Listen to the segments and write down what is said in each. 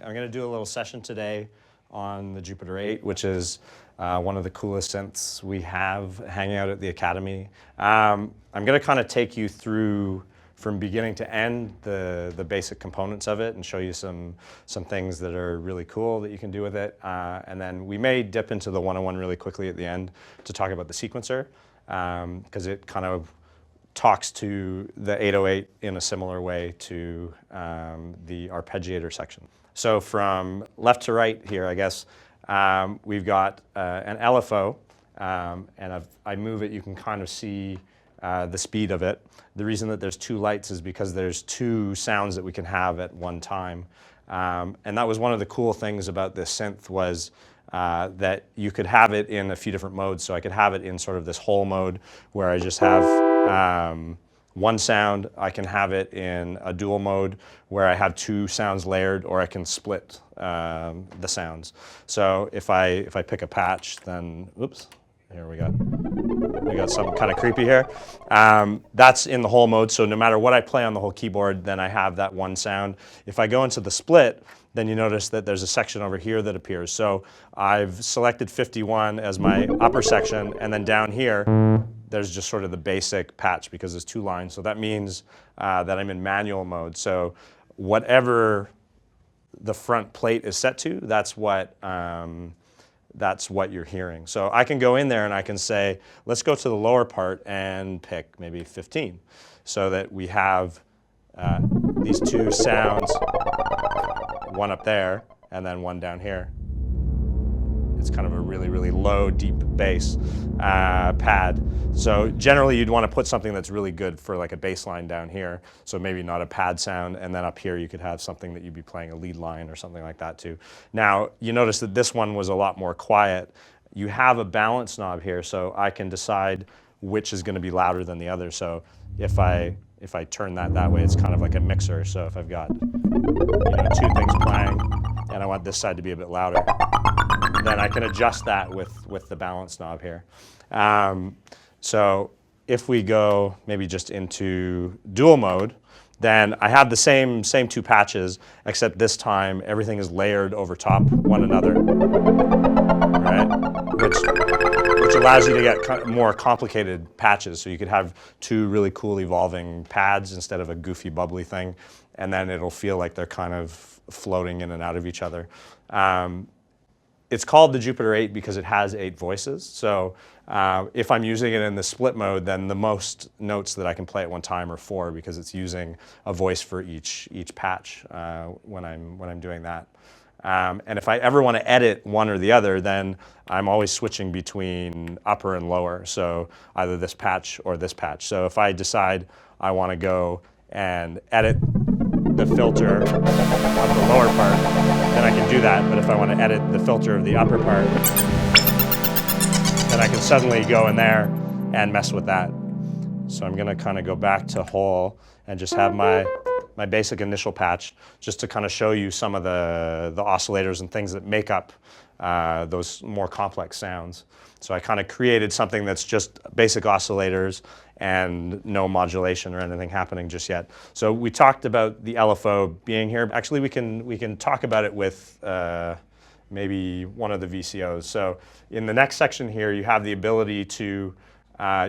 I'm going to do a little session today on the Jupiter-8, which is one of the coolest synths we have hanging out at the Academy. I'm going to kind of take you through from beginning to end the basic components of it and show you some things that are really cool that you can do with it. And then we may dip into the 101 really quickly at the end to talk about the sequencer, because it kind of talks to the 808 in a similar way to the arpeggiator section. So from left to right here, I guess, we've got an LFO, and I move it, you can kind of see the speed of it. The reason that there's two lights is because there's two sounds that we can have at one time. And that was one of the cool things about this synth was that you could have it in a few different modes. So I could have it in sort of this whole mode where I just have one sound. I can have it in a dual mode where I have two sounds layered, or I can split the sounds. So if I pick a patch, then, oops, here we got something kind of creepy here. That's in the whole mode, so no matter what I play on the whole keyboard, then I have that one sound. If I go into the split, then you notice that there's a section over here that appears. So I've selected 51 as my upper section, and then down here, there's just sort of the basic patch because there's two lines. So that means that I'm in manual mode. So whatever the front plate is set to, that's what you're hearing. So I can go in there and I can say, let's go to the lower part and pick maybe 15 so that we have these two sounds, one up there and then one down here. It's kind of a really, really low, deep bass pad. So generally you'd want to put something that's really good for like a bass line down here. So maybe not a pad sound, and then up here you could have something that you'd be playing a lead line or something like that too. Now you notice that this one was a lot more quiet. You have a balance knob here, so I can decide which is going to be louder than the other. So if I turn that way, it's kind of like a mixer. So if I've got two things playing and I want this side to be a bit louder, then I can adjust that with the balance knob here. So if we go maybe just into dual mode, then I have the same two patches, except this time everything is layered over top one another, right? Which allows you to get more complicated patches. So you could have two really cool evolving pads instead of a goofy bubbly thing, and then it'll feel like they're kind of floating in and out of each other. It's called the Jupiter-8 because it has 8 voices. So if I'm using it in the split mode, then the most notes that I can play at one time are 4 because it's using a voice for each patch when I'm doing that. And if I ever want to edit one or the other, then I'm always switching between upper and lower. So either this patch or this patch. So if I decide I want to go and edit the filter of the lower part, then I can do that. But if I want to edit the filter of the upper part, then I can suddenly go in there and mess with that. So I'm going to kind of go back to whole and just have my basic initial patch just to kind of show you some of the oscillators and things that make up those more complex sounds. So I kind of created something that's just basic oscillators and no modulation or anything happening just yet. So we talked about the LFO being here. Actually, we can talk about it with maybe one of the VCOs. So in the next section here, you have the ability to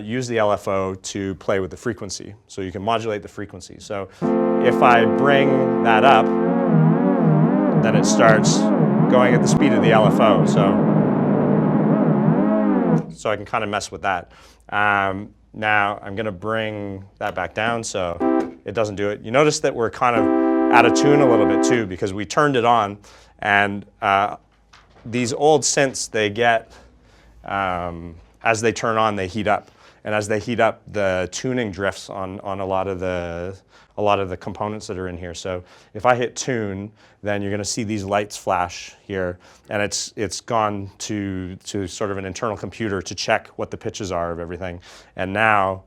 use the LFO to play with the frequency. So you can modulate the frequency. So if I bring that up, then it starts going at the speed of the LFO. So I can kind of mess with that. Now I'm going to bring that back down so it doesn't do it. You notice that we're kind of out of tune a little bit too because we turned it on, and these old synths, they get, as they turn on, they heat up. And as they heat up, the tuning drifts on a lot of the components that are in here. So if I hit tune, then you're going to see these lights flash here, and it's gone to sort of an internal computer to check what the pitches are of everything. And now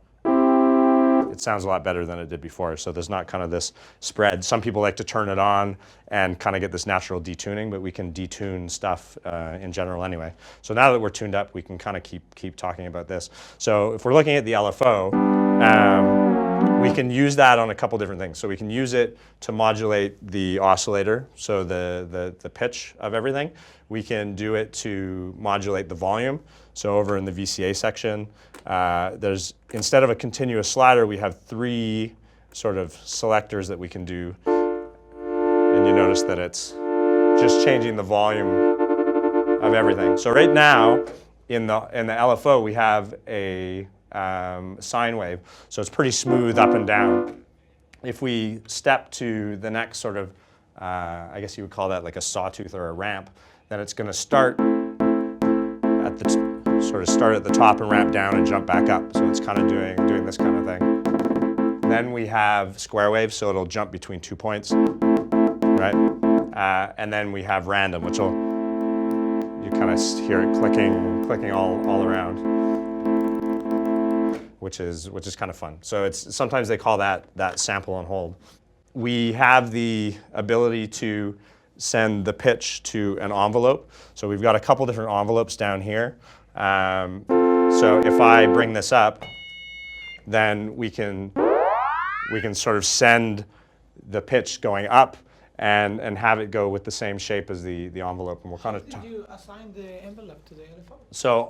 it sounds a lot better than it did before. So there's not kind of this spread. Some people like to turn it on and kind of get this natural detuning, but we can detune stuff in general anyway. So now that we're tuned up, we can kind of keep talking about this. So if we're looking at the LFO, we can use that on a couple different things. So we can use it to modulate the oscillator, so the pitch of everything. We can do it to modulate the volume. So over in the VCA section, there's, instead of a continuous slider, we have 3 sort of selectors that we can do. And you notice that it's just changing the volume of everything. So right now, in the LFO, we have a sine wave. So it's pretty smooth up and down. If we step to the next sort of, I guess you would call that like a sawtooth or a ramp, then it's going to start at the top and ramp down and jump back up. So it's kind of doing this kind of thing. Then we have square wave, so it'll jump between 2 points, right? And then we have random, which will, you kind of hear it clicking all around, which is kind of fun. So it's, sometimes they call that sample on hold. We have the ability to send the pitch to an envelope. So we've got a couple different envelopes down here. So if I bring this up, then we can sort of send the pitch going up and have it go with the same shape as the envelope. And we'll kind of did you assign the envelope to the LFO? So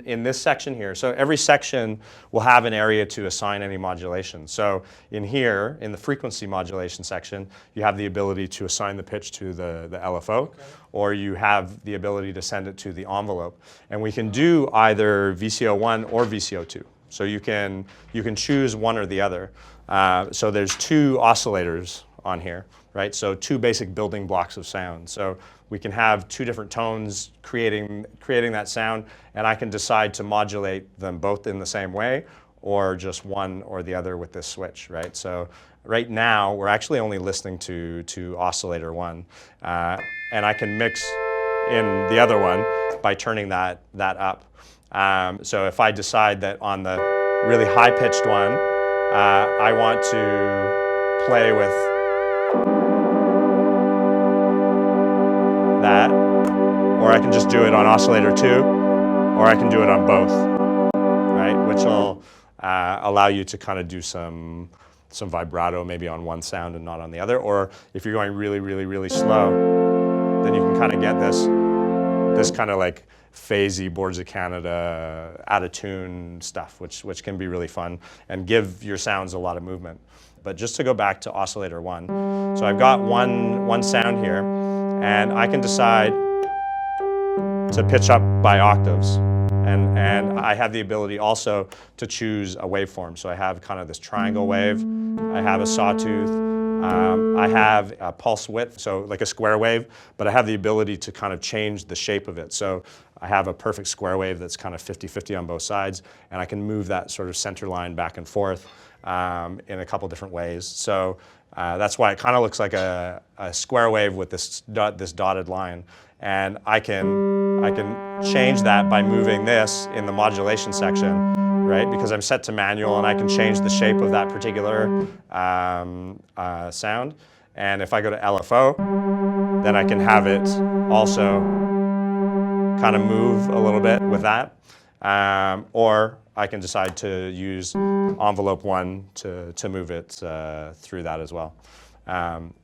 in this section here, so every section will have an area to assign any modulation. So in here, in the frequency modulation section, you have the ability to assign the pitch to the LFO, okay, or you have the ability to send it to the envelope. And we can do either VCO1 or VCO2. So you can choose one or the other. So there's 2 oscillators on here, right? So 2 basic building blocks of sound. So we can have 2 different tones creating that sound, and I can decide to modulate them both in the same way or just one or the other with this switch, right? So right now, we're actually only listening to oscillator 1, and I can mix in the other one by turning that up. So if I decide that on the really high-pitched one, I want to play with that, or I can just do it on oscillator 2, or I can do it on both, right? Which will allow you to kind of do some vibrato maybe on one sound and not on the other. Or if you're going really, really, really slow, then you can kind of get this kind of like phasey Boards of Canada out of tune stuff, which can be really fun and give your sounds a lot of movement. But just to go back to oscillator 1, so I've got one sound here, and I can decide to pitch up by octaves. And I have the ability also to choose a waveform. So I have kind of this triangle wave, I have a sawtooth, I have a pulse width, so like a square wave, but I have the ability to kind of change the shape of it. So I have a perfect square wave that's kind of 50-50 on both sides, and I can move that sort of center line back and forth in a couple different ways. So that's why it kind of looks like a square wave with this dotted line. And I can change that by moving this in the modulation section, right? Because I'm set to manual, and I can change the shape of that particular sound. And if I go to LFO, then I can have it also kind of move a little bit with that. Or I can decide to use envelope 1 to move it through that as well.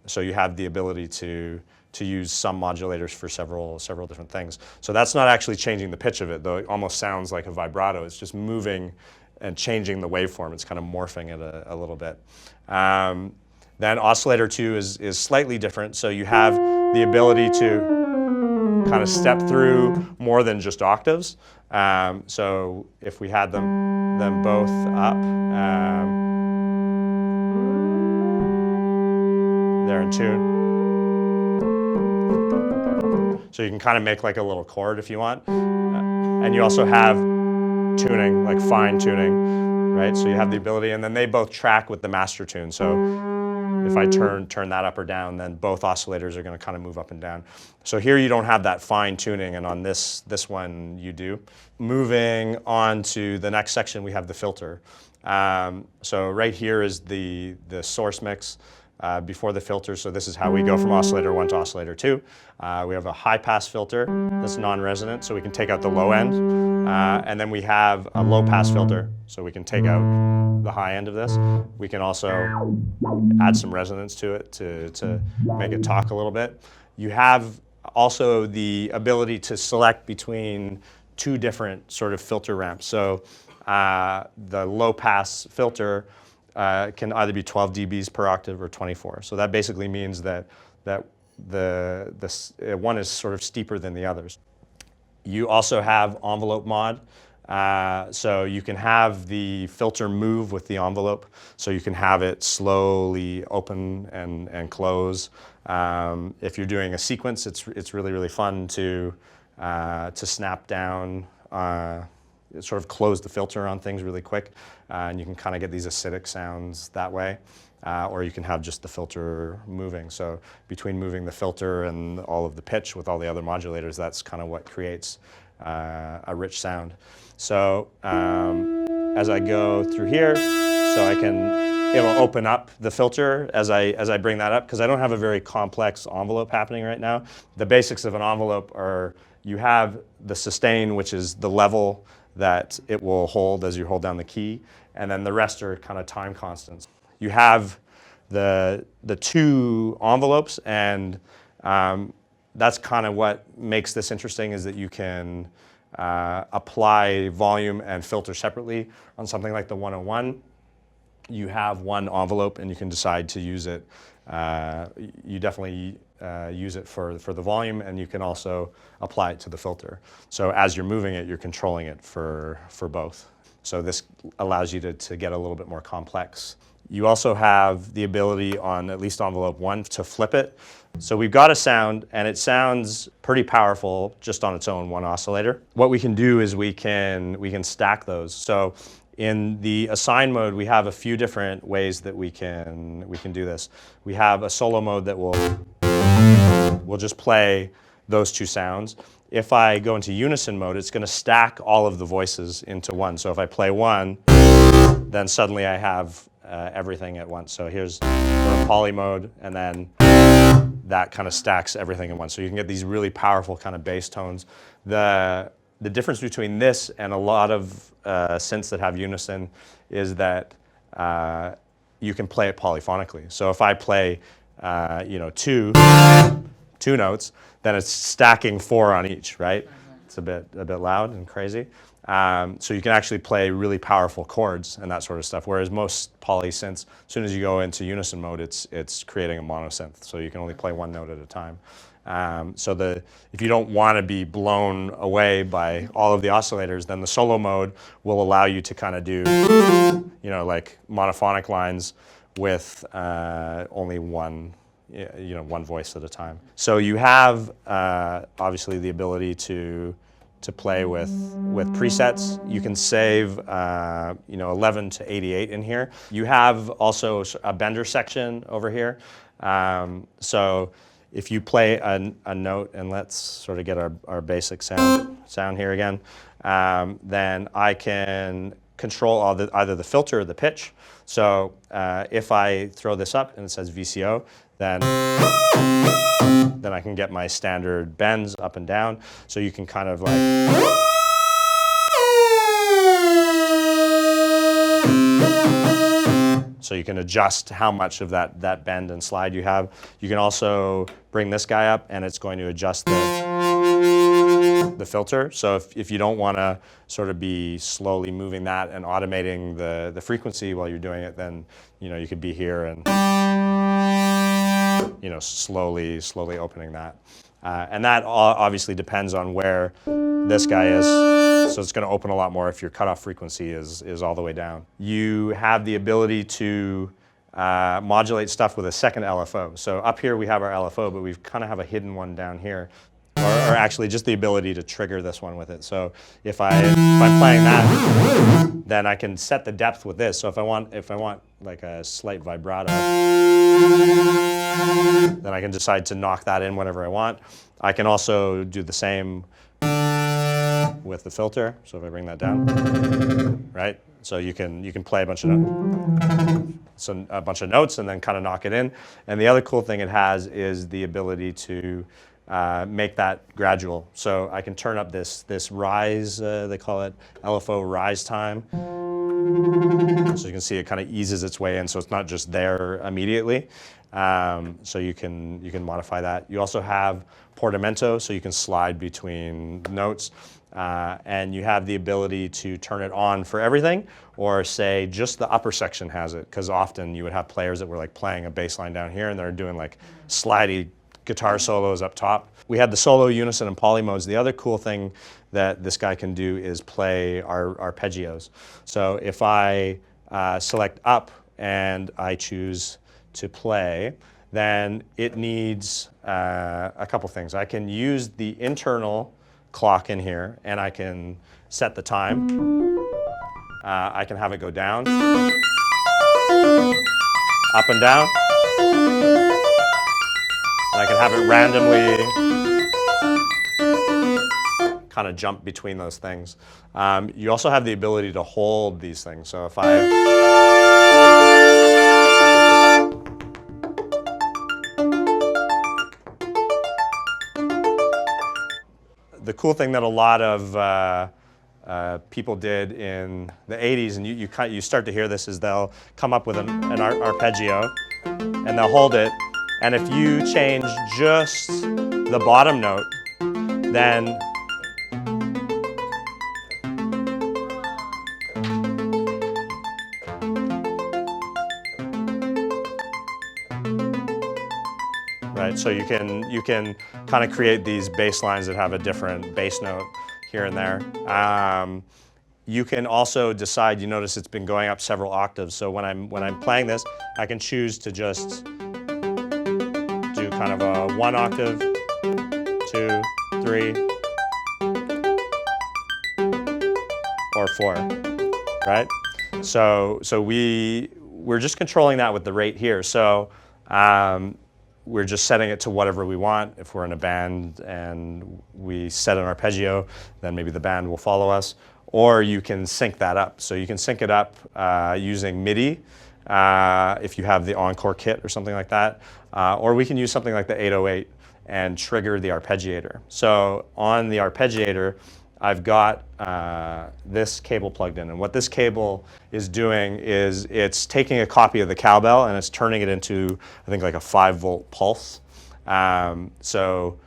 So you have the ability to use some modulators for several different things. So that's not actually changing the pitch of it, though it almost sounds like a vibrato. It's just moving and changing the waveform. It's kind of morphing it a little bit. Then oscillator 2 is slightly different. So you have the ability to kind of step through more than just octaves. So if we had them both up, they're in tune. So you can kind of make like a little chord if you want. And you also have tuning, like fine tuning, right? So you have the ability, and then they both track with the master tune. So if I turn that up or down, then both oscillators are going to kind of move up and down. So here you don't have that fine tuning, and on this one you do. Moving on to the next section, we have the filter. So right here is the source mix. before the filter. So this is how we go from oscillator 1 to oscillator 2. We have a high-pass filter that's non-resonant, so we can take out the low end. And then we have a low-pass filter, so we can take out the high end of this. We can also add some resonance to it to make it talk a little bit. You have also the ability to select between two different sort of filter ramps. So the low-pass filter can either be 12 dBs per octave or 24. So that basically means that one is sort of steeper than the others. You also have envelope mod. So you can have the filter move with the envelope. So you can have it slowly open and close. If you're doing a sequence, it's really, really fun to snap down, sort of close the filter on things really quick. And you can kind of get these acidic sounds that way. Or you can have just the filter moving. So between moving the filter and all of the pitch with all the other modulators, that's kind of what creates a rich sound. So as I go through here, so it'll open up the filter as I bring that up, because I don't have a very complex envelope happening right now. The basics of an envelope are you have the sustain, which is the level that it will hold as you hold down the key, and then the rest are kind of time constants. You have the two envelopes, and that's kind of what makes this interesting, is that you can apply volume and filter separately. On something like the 101, you have one envelope and you can decide to use it. You definitely use it for the volume, and you can also apply it to the filter. So as you're moving it, you're controlling it for both. So this allows you to get a little bit more complex. You also have the ability on at least envelope 1 to flip it. So we've got a sound, and it sounds pretty powerful just on its own, one oscillator. What we can do is we can stack those. So in the assign mode, we have a few different ways that we can do this. We have a solo mode that will just play those two sounds. If I go into unison mode, it's going to stack all of the voices into one. So if I play one, then suddenly I have everything at once. So here's poly mode, and then that kind of stacks everything in one. So you can get these really powerful kind of bass tones. The difference between this and a lot of synths that have unison is that you can play it polyphonically. So if I play two notes, then it's stacking 4 on each, right? It's a bit loud and crazy. So you can actually play really powerful chords and that sort of stuff. Whereas most poly synths, as soon as you go into unison mode, it's creating a monosynth. So you can only play one note at a time. So if you don't want to be blown away by all of the oscillators, then the solo mode will allow you to kind of do, like monophonic lines with only one voice at a time. So you have obviously the ability to play with presets. You can save 11 to 88 in here. You have also a bender section over here. So if you play a note, and let's sort of get our basic sound here again, then I can control either the filter or the pitch. So if I throw this up and it says VCO, then I can get my standard bends up and down. So you can kind of like, so you can adjust how much of that bend and slide you have. You can also bring this guy up, and it's going to adjust the filter. So if you don't want to sort of be slowly moving that and automating the frequency while you're doing it, then you could be here and slowly opening that. And that obviously depends on where this guy is. So it's going to open a lot more if your cutoff frequency is all the way down. You have the ability to modulate stuff with a second LFO. So up here we have our LFO, but we kind of have a hidden one down here. Or actually just the ability to trigger this one with it. So if I'm playing that, then I can set the depth with this. So if I want like a slight vibrato, then I can decide to knock that in whenever I want. I can also do the same with the filter. So if I bring that down, right? So you can play a bunch of notes and then kind of knock it in. And the other cool thing it has is the ability to make that gradual. So I can turn up this rise, they call it LFO rise time. So you can see it kind of eases its way in, so it's not just there immediately. So you can modify that. You also have portamento, so you can slide between notes. And you have the ability to turn it on for everything, or say just the upper section has it, because often you would have players that were like playing a bass line down here and they're doing like slidey guitar solos up top. We had the solo, unison, and poly modes. The other cool thing that this guy can do is play our arpeggios. So if I select up and I choose to play, then it needs a couple things. I can use the internal clock in here and I can set the time. I can have it go down, up and down. And I can have it randomly kind of jump between those things. You also have the ability to hold these things. So if the cool thing that a lot of people did in the 80s, and you start to hear this, is they'll come up with an arpeggio and they'll hold it. And if you change just the bottom note, then right, so you can kind of create these bass lines that have a different bass note here and there. You can also decide. You notice it's been going up several octaves. So when I'm playing this, I can choose to just do kind of a 1 octave, 2, 3, or 4, right? So we're just controlling that with the rate here. So we're just setting it to whatever we want. If we're in a band and we set an arpeggio, then maybe the band will follow us. Or you can sync that up. So you can sync it up using MIDI if you have the Encore kit or something like that. Or we can use something like the 808 and trigger the arpeggiator. So on the arpeggiator, I've got this cable plugged in. And what this cable is doing is it's taking a copy of the cowbell and it's turning it into, I think, like a 5-volt pulse. So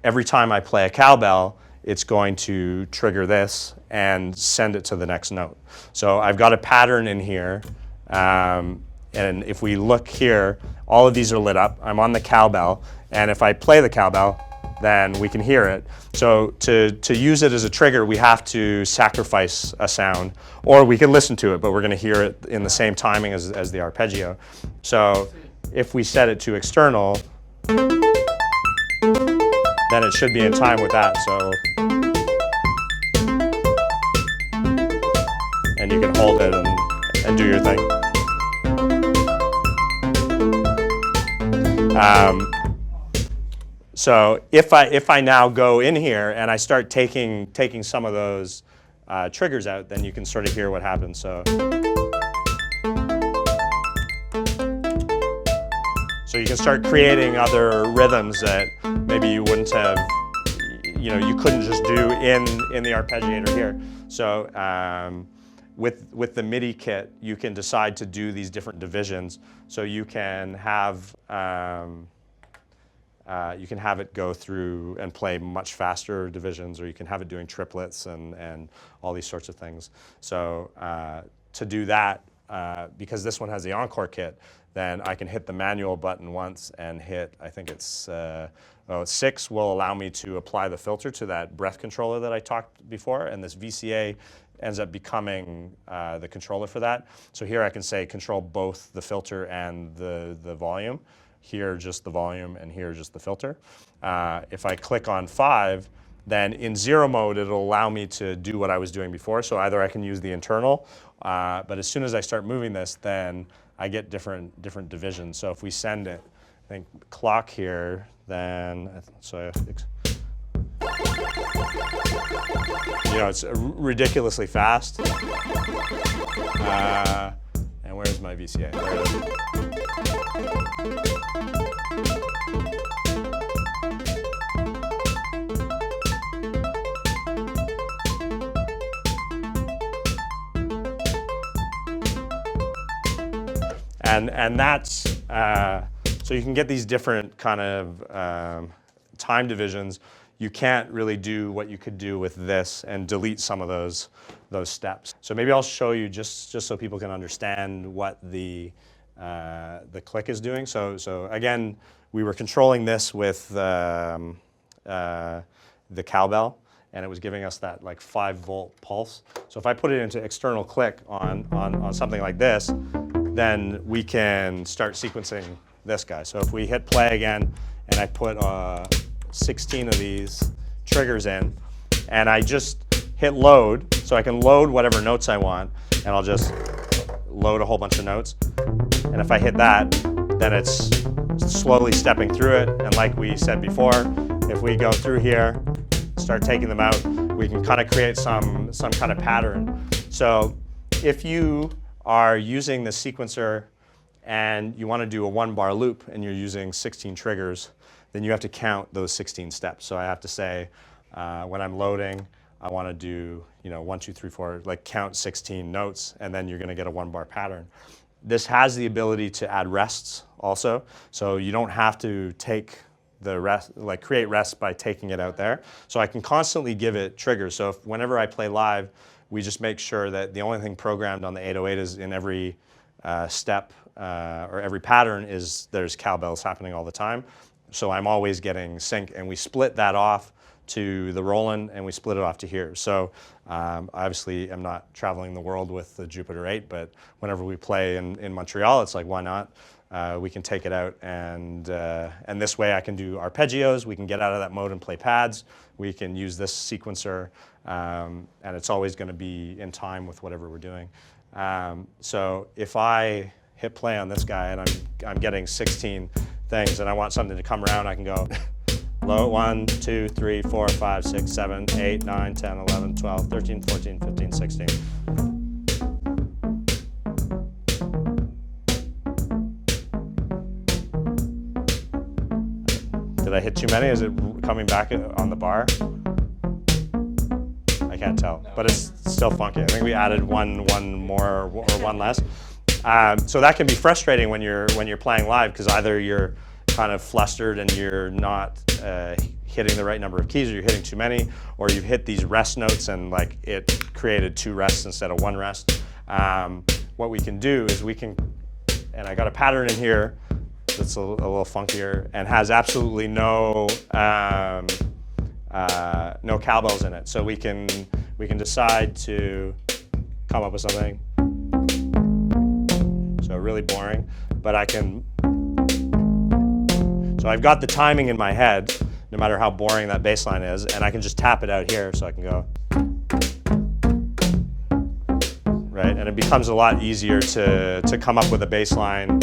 every time I play a cowbell, it's going to trigger this and send it to the next note. So I've got a pattern in here. And if we look here, all of these are lit up. I'm on the cowbell. And if I play the cowbell, then we can hear it. So to use it as a trigger, we have to sacrifice a sound, or we can listen to it, but we're going to hear it in the same timing as the arpeggio. So if we set it to external, then it should be in time with that. So, and you can hold it and do your thing. So if I now go in here and I start taking some of those triggers out, then you can sort of hear what happens. So you can start creating other rhythms that maybe you wouldn't have, you couldn't just do in the arpeggiator here. So with the MIDI kit, you can decide to do these different divisions. So you can have it go through and play much faster divisions, or you can have it doing triplets and all these sorts of things. So to do that, because this one has the Encore kit, then I can hit the manual button once and hit, I think it's 6 will allow me to apply the filter to that breath controller that I talked before, and this VCA ends up becoming the controller for that. So here I can say control both the filter and the volume. Here just the volume, and here just the filter. If I click on 5, then in 0 mode, it'll allow me to do what I was doing before. So either I can use the internal, but as soon as I start moving this, then I get different divisions. So if we send it, I think clock here, then, so You know, it's ridiculously fast. And where's my VCA? There it is. And that's, so you can get these different kind of time divisions. You can't really do what you could do with this and delete some of those steps. So maybe I'll show you just so people can understand what the click is doing. So again, we were controlling this with the cowbell, and it was giving us that like 5-volt pulse. So if I put it into external click on something like this, then we can start sequencing this guy. So if we hit play again, and I put 16 of these triggers in, and I just hit load, so I can load whatever notes I want, and I'll just load a whole bunch of notes. And if I hit that, then it's slowly stepping through it. And like we said before, if we go through here, start taking them out, we can kind of create some kind of pattern. So if you are using the sequencer and you want to do a 1-bar loop and you're using 16 triggers, then you have to count those 16 steps. So I have to say, when I'm loading, I want to do 1, 2, 3, 4, like count 16 notes, and then you're going to get a 1-bar pattern. This has the ability to add rests also, so you don't have to take the rest, like create rests by taking it out there. So I can constantly give it triggers. So whenever I play live, we just make sure that the only thing programmed on the 808 is in every step or every pattern is there's cowbells happening all the time. So I'm always getting sync, and we split that off to the Roland, and we split it off to here. So obviously I'm not traveling the world with the Jupiter-8, but whenever we play in Montreal, it's like, why not? We can take it out, and this way I can do arpeggios. We can get out of that mode and play pads. We can use this sequencer, and it's always going to be in time with whatever we're doing. So if I hit play on this guy and I'm getting 16 things, and I want something to come around, I can go low 1, 2, 3, 4, 5, 6, 7, 8, 9, 10, 11, 12, 13, 14, 15, 16. Did I hit too many? Is it coming back on the bar? I can't tell, but it's still funky. I think we added one more or one less. So that can be frustrating when you're playing live, because either you're kind of flustered and you're not hitting the right number of keys, or you're hitting too many, or you've hit these rest notes and like it created 2 rests instead of 1 rest. What we can do is and I got a pattern in here that's a little funkier and has absolutely no no cowbells in it. So we can decide to come up with something. So really boring, but so I've got the timing in my head, no matter how boring that bass line is, and I can just tap it out here, so I can go, right? And it becomes a lot easier to come up with a bass line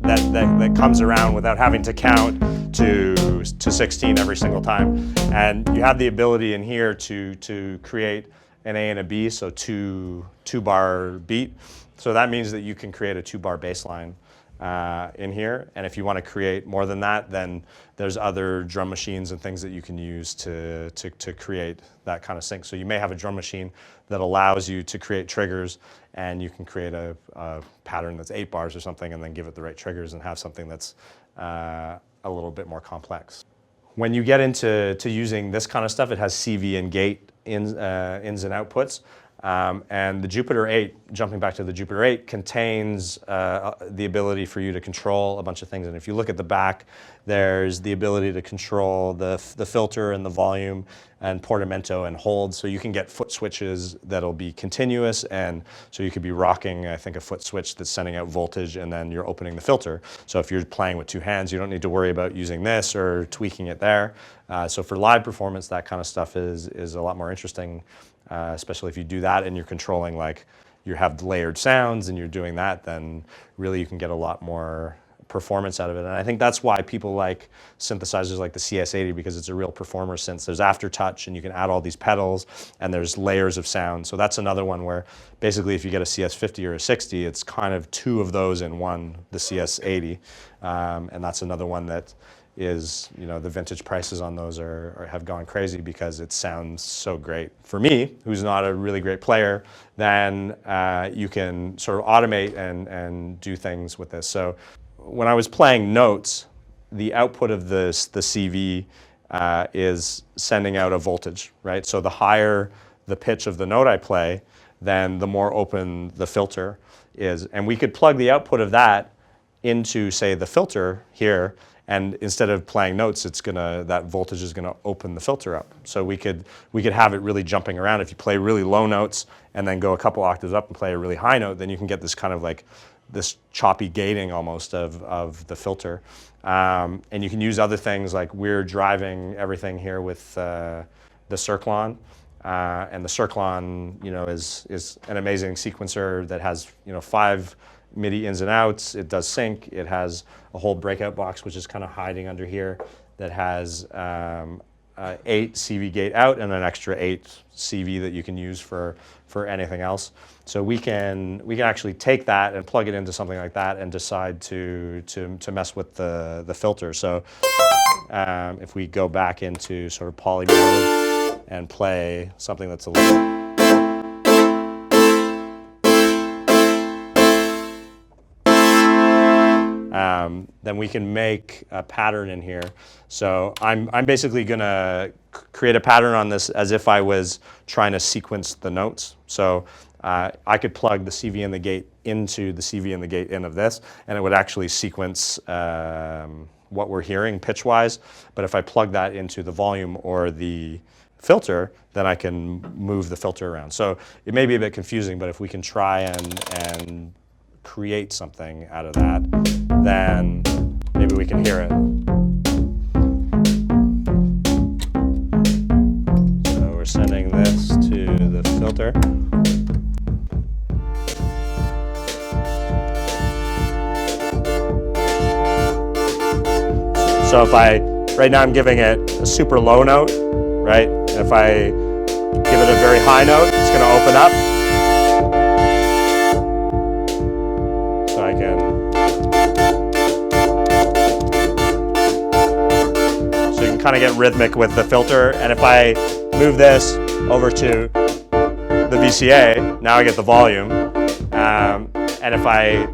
that comes around without having to count to 16 every single time. And you have the ability in here to create an A and a B, so two-bar beat. So that means that you can create a 2-bar bass line in here, and if you want to create more than that, then there's other drum machines and things that you can use to create that kind of sync. So you may have a drum machine that allows you to create triggers, and you can create a pattern that's 8 bars or something, and then give it the right triggers and have something that's a little bit more complex. When you get into using this kind of stuff, it has CV and gate ins and outputs. And the Jupiter-8, jumping back to the Jupiter-8, contains the ability for you to control a bunch of things. And if you look at the back, there's the ability to control the filter and the volume and portamento and hold. So you can get foot switches that'll be continuous, and so you could be rocking, I think, a foot switch that's sending out voltage, and then you're opening the filter. So if you're playing with 2 hands, you don't need to worry about using this or tweaking it there. So for live performance, that kind of stuff is a lot more interesting. Especially if you do that and you're controlling, like, you have layered sounds and you're doing that, then really you can get a lot more performance out of it. And I think that's why people like synthesizers like the CS80, because it's a real performer synth. There's aftertouch, and you can add all these pedals, and there's layers of sound. So that's another one where basically if you get a CS50 or a 60, it's kind of two of those in one, the CS80. And that's another one that is, you know, the vintage prices on those have gone crazy because it sounds so great. For me, who's not a really great player, then you can sort of automate and do things with this. So when I was playing notes, the output of the CV is sending out a voltage, right? So the higher the pitch of the note I play, then the more open the filter is. And we could plug the output of that into, say, the filter here, and instead of playing notes, that voltage is gonna open the filter up. So we could have it really jumping around. If you play really low notes and then go a couple octaves up and play a really high note, then you can get this kind of like this choppy gating almost of the filter. And you can use other things, like we're driving everything here with the Circlon. And the Circlon, you know, is an amazing sequencer that has, you know, 5 MIDI ins and outs. It does sync. It has a whole breakout box, which is kind of hiding under here, that has 8 CV gate out and an extra 8 CV that you can use for anything else. So we can actually take that and plug it into something like that and decide to mess with the filter. So if we go back into sort of poly mode and play something that's a little, then we can make a pattern in here. So I'm basically gonna create a pattern on this as if I was trying to sequence the notes. So I could plug the CV in the gate into the CV in the gate in of this, and it would actually sequence what we're hearing pitch-wise. But if I plug that into the volume or the filter, then I can move the filter around. So it may be a bit confusing, but if we can try and create something out of that, then maybe we can hear it. So we're sending this to the filter. So right now I'm giving it a super low note, right? And if I give it a very high note, it's gonna open up. So I can, so you can kind of get rhythmic with the filter. And if I move this over to the VCA, now I get the volume. And if I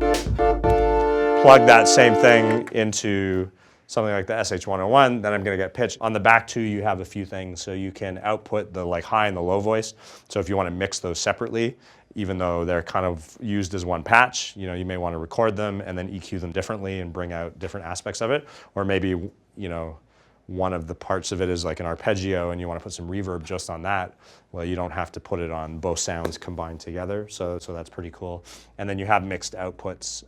plug that same thing into something like the SH-101, then I'm gonna get pitch. On the back too, you have a few things. So you can output the like high and the low voice. So if you wanna mix those separately, even though they're kind of used as one patch, you know, you may wanna record them and then EQ them differently and bring out different aspects of it. Or maybe, you know, one of the parts of it is like an arpeggio and you wanna put some reverb just on that. Well, you don't have to put it on both sounds combined together. So that's pretty cool. And then you have mixed outputs,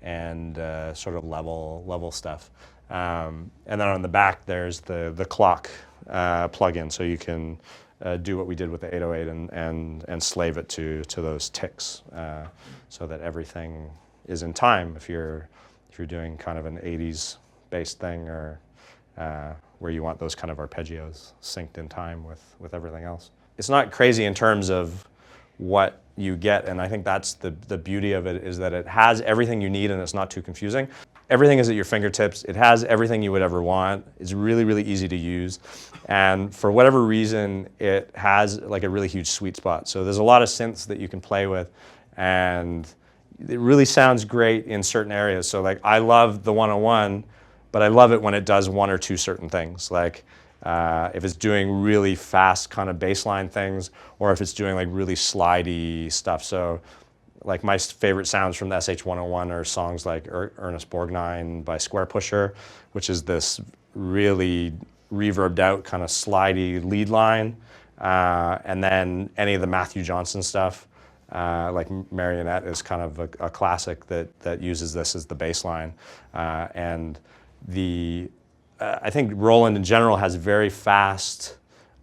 and sort of level stuff. And then on the back, there's the clock plugin, so you can do what we did with the 808 and slave it to those ticks, so that everything is in time if you're doing kind of an 80s based thing, or where you want those kind of arpeggios synced in time with everything else. It's not crazy in terms of what you get, and I think that's the beauty of it, is that it has everything you need and it's not too confusing. Everything is at your fingertips. It has everything you would ever want. It's really, really easy to use. And for whatever reason, it has like a really huge sweet spot. So there's a lot of synths that you can play with, and it really sounds great in certain areas. So like I love the 101, but I love it when it does one or two certain things. Like if it's doing really fast kind of baseline things, or if it's doing like really slidey stuff. So like my favorite sounds from the SH-101 are songs like Ernest Borgnine by Square Pusher, which is this really reverbed out kind of slidey lead line. And then any of the Matthew Johnson stuff, like Marionette is kind of a classic that uses this as the bass line. And I think Roland in general has very fast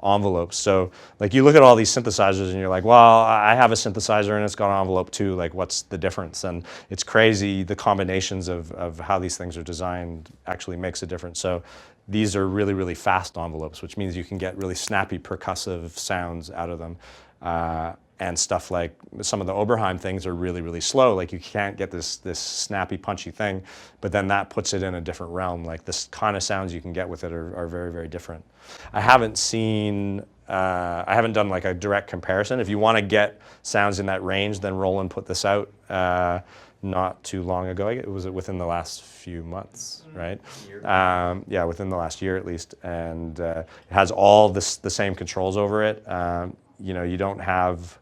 envelopes. So like you look at all these synthesizers and you're like, well, I have a synthesizer and it's got an envelope too. Like what's the difference? And it's crazy the combinations of how these things are designed actually makes a difference. So these are really, really fast envelopes, which means you can get really snappy percussive sounds out of them. And stuff like some of the Oberheim things are really, really slow. Like you can't get this snappy, punchy thing, but then that puts it in a different realm. Like this kind of sounds you can get with it are very, very different. I haven't done like a direct comparison. If you want to get sounds in that range, then Roland put this out not too long ago. It was within the last few months, right? Yeah, within the last year at least. And it has all the same controls over it. You know, you don't have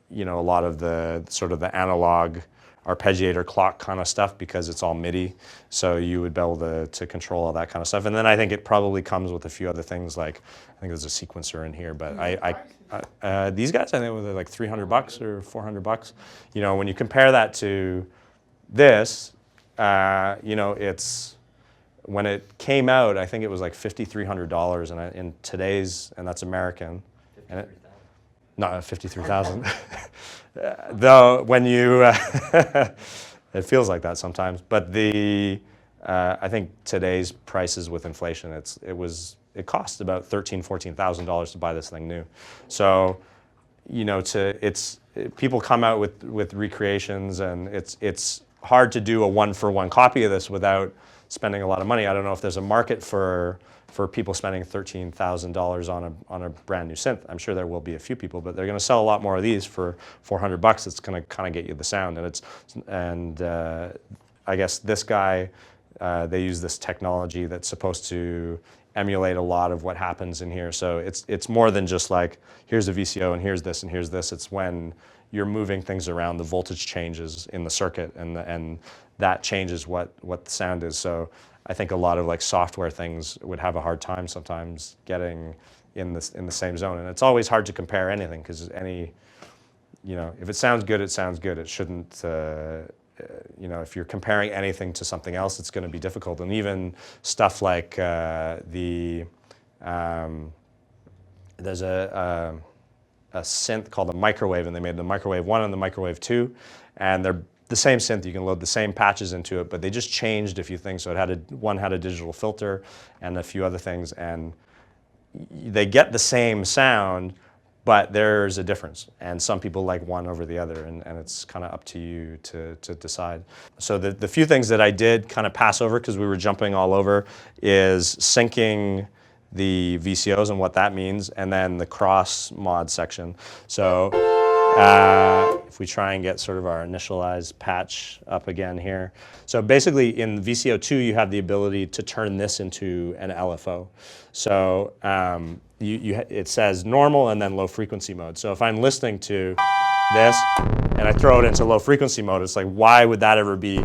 you know, a lot of the sort of the analog arpeggiator clock kind of stuff because it's all MIDI. So you would be able to control all that kind of stuff. And then I think it probably comes with a few other things like, I think there's a sequencer in here, but these guys, I think they're like $300 or $400. You know, when you compare that to this, you know, when it came out, I think it was like $5,300 and in today's, and that's American. And not 53,000. Though when you, it feels like that sometimes. But I think today's prices with inflation, it costs about $14,000 to buy this thing new. So, you know, people come out with recreations, and it's hard to do a one-for-one copy of this without spending a lot of money. I don't know if there's a market for people spending $13,000 on a brand new synth. I'm sure there will be a few people, but they're going to sell a lot more of these for $400. It's going to kind of get you the sound, and I guess this guy, they use this technology that's supposed to emulate a lot of what happens in here. So it's more than just like here's a VCO and here's this and here's this. It's when you're moving things around, the voltage changes in the circuit, and that changes what the sound is. So I think a lot of like software things would have a hard time sometimes getting in the same zone. And it's always hard to compare anything because you know, if it sounds good, it sounds good. It shouldn't, you know, if you're comparing anything to something else, it's going to be difficult. And even stuff like there's a synth called a microwave, and they made the microwave 1 and the microwave 2, and they're the same synth. You can load the same patches into it, but they just changed a few things. So one had a digital filter and a few other things, and they get the same sound, but there's a difference. And some people like one over the other, and it's kind of up to you to decide. So the few things that I did kind of pass over because we were jumping all over is syncing the VCOs and what that means, and then the cross mod section. So if we try and get sort of our initialized patch up again here. So basically in VCO 2, you have the ability to turn this into an LFO. So it says normal and then low frequency mode. So if I'm listening to this and I throw it into low frequency mode, it's like, why would that ever be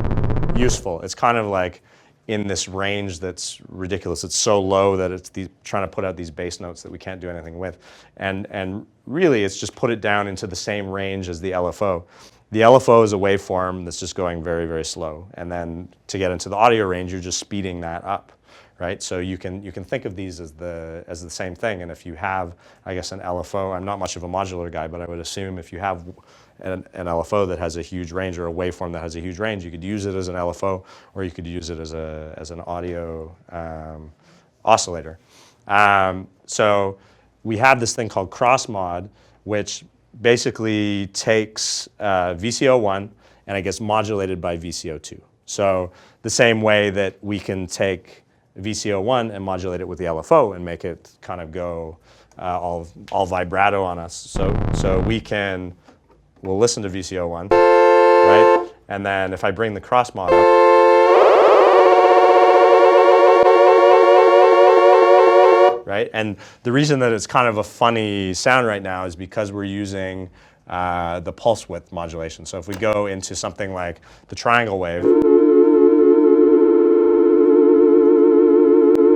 useful? It's kind of like in this range that's ridiculous. It's so low that it's trying to put out these bass notes that we can't do anything with. And really, it's just put it down into the same range as the LFO. The LFO is a waveform that's just going very, very slow. And then to get into the audio range, you're just speeding that up, right? So you can think of these as the same thing. And if you have, I guess, an LFO, I'm not much of a modular guy, but I would assume if you have an LFO that has a huge range or a waveform that has a huge range, you could use it as an LFO, or you could use it as an audio oscillator. So we have this thing called cross mod, which basically takes VCO1 and it gets modulated by VCO2. So the same way that we can take VCO1 and modulate it with the LFO and make it kind of go all vibrato on us. So we'll listen to VCO1, right? And then if I bring the cross mod up, right? And the reason that it's kind of a funny sound right now is because we're using the pulse width modulation. So if we go into something like the triangle wave,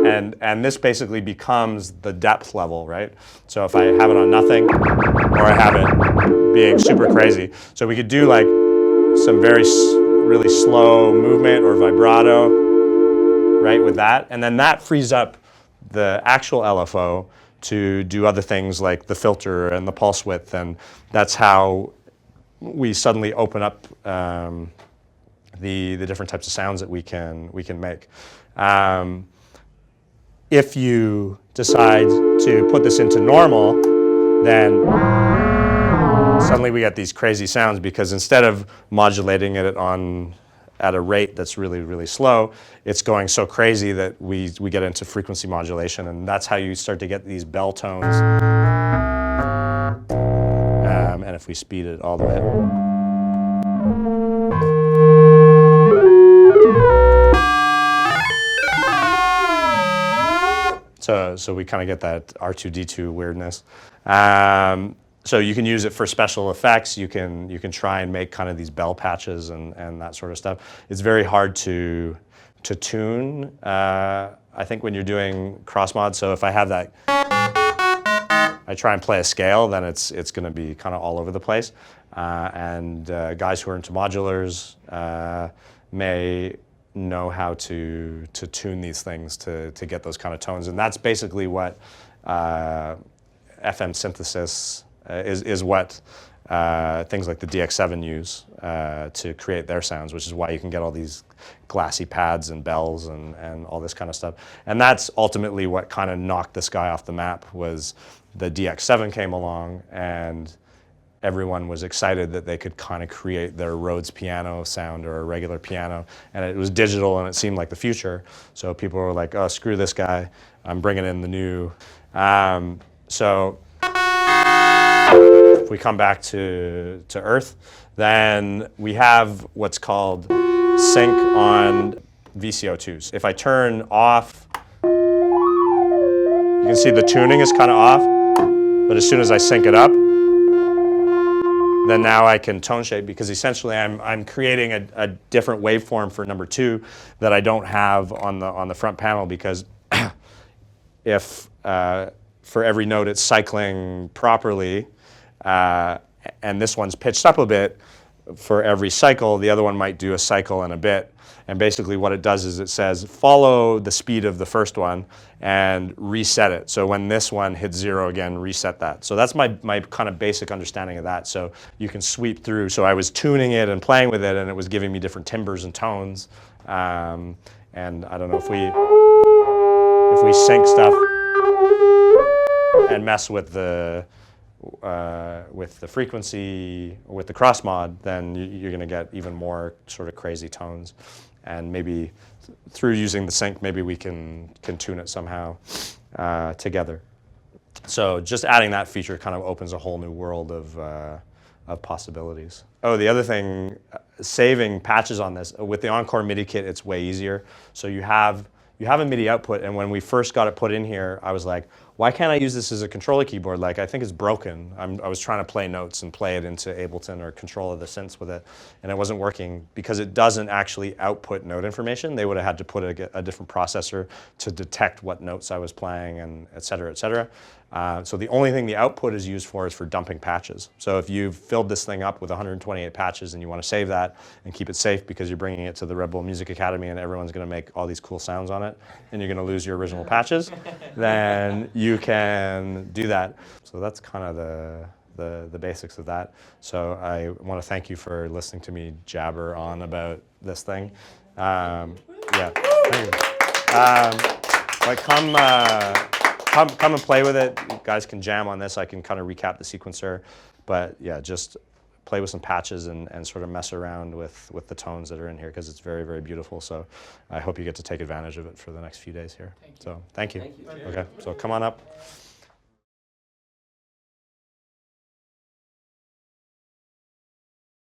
and this basically becomes the depth level, right? So if I have it on nothing, or I have it being super crazy. So we could do like some really slow movement or vibrato, right, with that. And then that frees up the actual LFO to do other things like the filter and the pulse width, and that's how we suddenly open up the different types of sounds that we can make. If you decide to put this into normal, then suddenly we get these crazy sounds, because instead of modulating it at a rate that's really, really slow, it's going so crazy that we get into frequency modulation, and that's how you start to get these bell tones. And if we speed it all the way up. So we kind of get that R2D2 weirdness. So you can use it for special effects. You can try and make kind of these bell patches and that sort of stuff. It's very hard to tune, I think, when you're doing cross mod. So if I have that, I try and play a scale, then it's going to be kind of all over the place. And guys who are into modulars may know how to tune these things to get those kind of tones. And that's basically what FM synthesis is what things like the DX7 use to create their sounds, which is why you can get all these glassy pads and bells and all this kind of stuff. And that's ultimately what kind of knocked this guy off the map. Was the DX7 came along, and everyone was excited that they could kind of create their Rhodes piano sound or a regular piano, and it was digital and it seemed like the future. So people were like, oh, screw this guy, I'm bringing in the new. So if we come back to Earth, then we have what's called sync on VCO2s. If I turn off, you can see the tuning is kind of off, but as soon as I sync it up, then now I can tone shape, because essentially I'm creating a different waveform for number 2 that I don't have on the front panel, because if for every note it's cycling properly, and this one's pitched up a bit, for every cycle the other one might do a cycle and a bit. And basically what it does is it says follow the speed of the first one and reset it. So when this one hits 0 again, reset that. So that's my kind of basic understanding of that. So you can sweep through. So I was tuning it and playing with it, and it was giving me different timbres and tones. And I don't know if we sync stuff and mess with the frequency, with the cross mod, then you're going to get even more sort of crazy tones. And maybe through using the sync, maybe we can tune it somehow together. So just adding that feature kind of opens a whole new world of possibilities. Oh, the other thing, saving patches on this with the Encore MIDI kit, it's way easier. So you have a MIDI output, and when we first got it put in here, I was like, why can't I use this as a controller keyboard? Like, I think it's broken. I was trying to play notes and play it into Ableton or control of the synths with it, and it wasn't working because it doesn't actually output note information. They would have had to put a different processor to detect what notes I was playing, and et cetera, et cetera. So the only thing the output is used for is for dumping patches. So if you've filled this thing up with 128 patches and you want to save that and keep it safe because you're bringing it to the Red Bull Music Academy and everyone's going to make all these cool sounds on it, and you're going to lose your original patches, then you can do that. So that's kind of the basics of that. So I want to thank you for listening to me jabber on about this thing. Yeah, thank you. Like come and play with it. You guys can jam on this. I can kind of recap the sequencer. But yeah, just play with some patches and sort of mess around with the tones that are in here, because it's very, very beautiful. So I hope you get to take advantage of it for the next few days here. Thank you. So thank you. Thank you. Okay, so come on up.